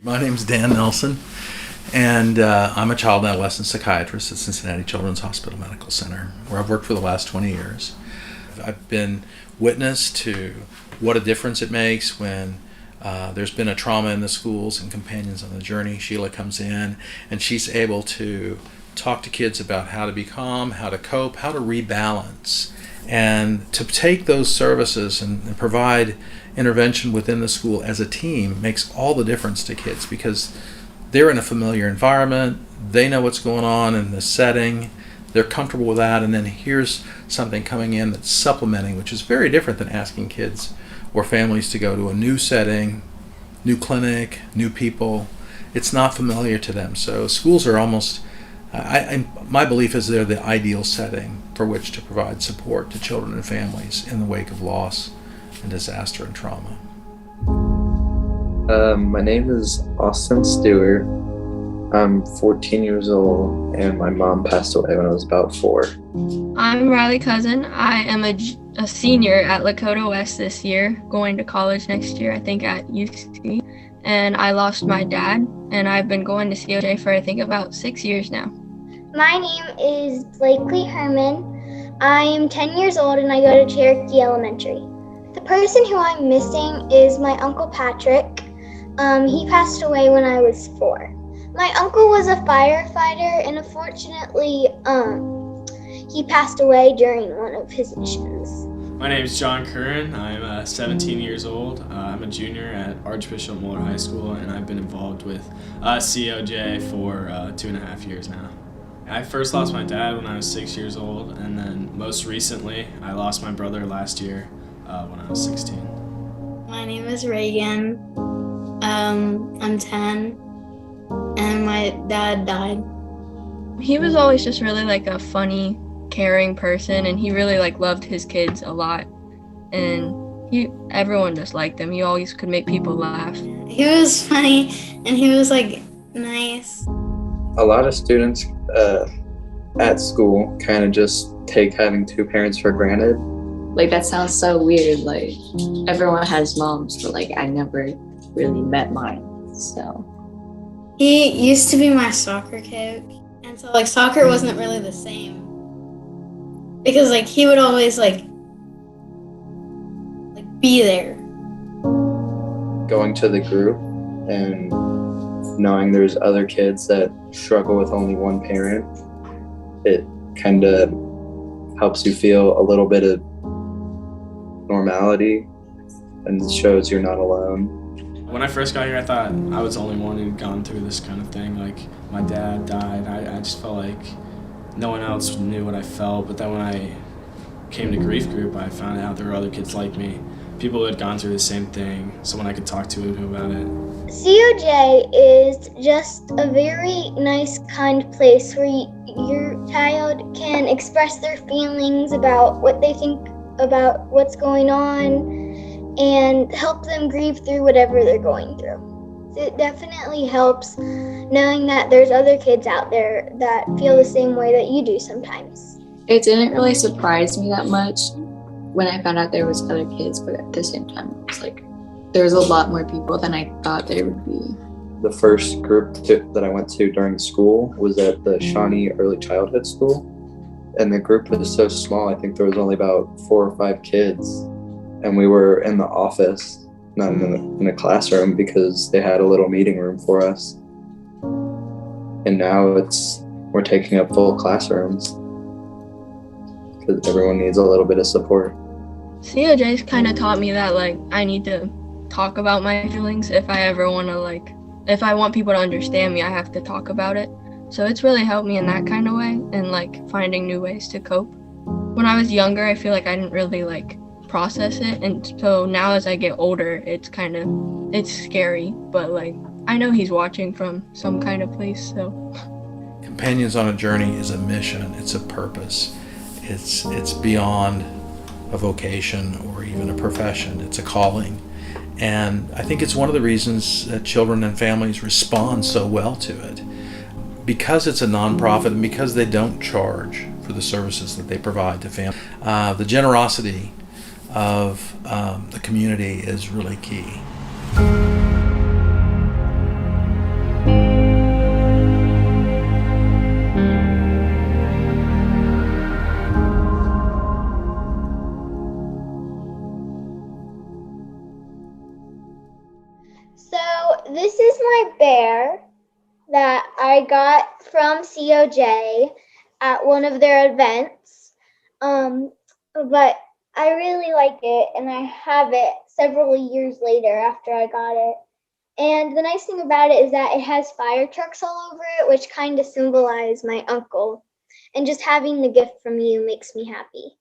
My name's Dan Nelson, and I'm a child and adolescent psychiatrist at Cincinnati Children's Hospital Medical Center, where I've worked for the last 20 years. I've been witness to what a difference it makes when there's been a trauma in the schools, and Companions on the Journey, Sheila comes in, and she's able to talk to kids about how to be calm, how to cope, how to rebalance, and to take those services and provide intervention within the school as a team makes all the difference to kids, because they're in a familiar environment, they know what's going on in the setting, they're comfortable with that, and then here's something coming in that's supplementing, which is very different than asking kids or families to go to a new setting, new clinic, new people. It's not familiar to them. So schools are almost, my belief is they're the ideal setting for which to provide support to children and families in the wake of loss and disaster and trauma. My name is Austin Stewart. I'm 14 years old, and my mom passed away when I was about 4. I'm Riley Cousin. I am a senior at Lakota West this year, going to college next year, I think at UC. And I lost my dad, and I've been going to COJ for I think about 6 years now. My name is Blakely Herman. I am 10 years old and I go to Cherokee Elementary. The person who I'm missing is my Uncle Patrick. He passed away when I was 4. My uncle was a firefighter, and unfortunately, he passed away during one of his missions. My name is John Curran. I'm 17 years old. I'm a junior at Archbishop Mueller High School, and I've been involved with COJ for 2.5 years now. I first lost my dad when I was 6 years old, and then most recently, I lost my brother last year when I was 16. My name is Reagan. I'm 10, and my dad died. He was always just really like a funny, caring person, and he really loved his kids a lot, and everyone just liked him. He always could make people laugh. He was funny, and he was nice. A lot of students at school kind of just take having 2 parents for granted. That sounds so weird. Everyone has moms, but I never really met mine. So He used to be my soccer coach, and so soccer wasn't really the same because he would always be there. Going to the group and knowing there's other kids that struggle with only one parent, it kind of helps you feel a little bit of normality and shows you're not alone. When I first got here, I thought I was the only one who'd gone through this kind of thing. My dad died. I just felt like no one else knew what I felt. But then when I came to grief group, I found out there were other kids like me, people who had gone through the same thing, someone I could talk to about it. COJ is just a very nice, kind place where your child can express their feelings about what they think about what's going on and help them grieve through whatever they're going through. So it definitely helps knowing that there's other kids out there that feel the same way that you do sometimes. it didn't really surprise me that much when I found out there was other kids, but at the same time, it was there was a lot more people than I thought there would be. The first group that I went to during school was at the Shawnee Early Childhood School. And the group was so small, I think there was only about 4 or 5 kids. And we were in the office, not in a classroom, because they had a little meeting room for us. And now we're taking up full classrooms because everyone needs a little bit of support. COJ's kind of taught me that I need to talk about my feelings if I ever want to if I want people to understand me, I have to talk about it. So it's really helped me in that kind of way and finding new ways to cope. When I was younger, I feel I didn't really process it, and so now as I get older, it's scary, but I know he's watching from some kind of place. So Companions on a Journey is a mission, it's a purpose. It's beyond a vocation or even a profession, it's a calling. And I think it's one of the reasons that children and families respond so well to it. Because it's a nonprofit and because they don't charge for the services that they provide to families, the generosity of the community is really key. this is my bear that I got from COJ at one of their events. But I really like it, and I have it several years later after I got it. And the nice thing about it is that it has fire trucks all over it, which kind of symbolize my uncle. And just having the gift from you makes me happy.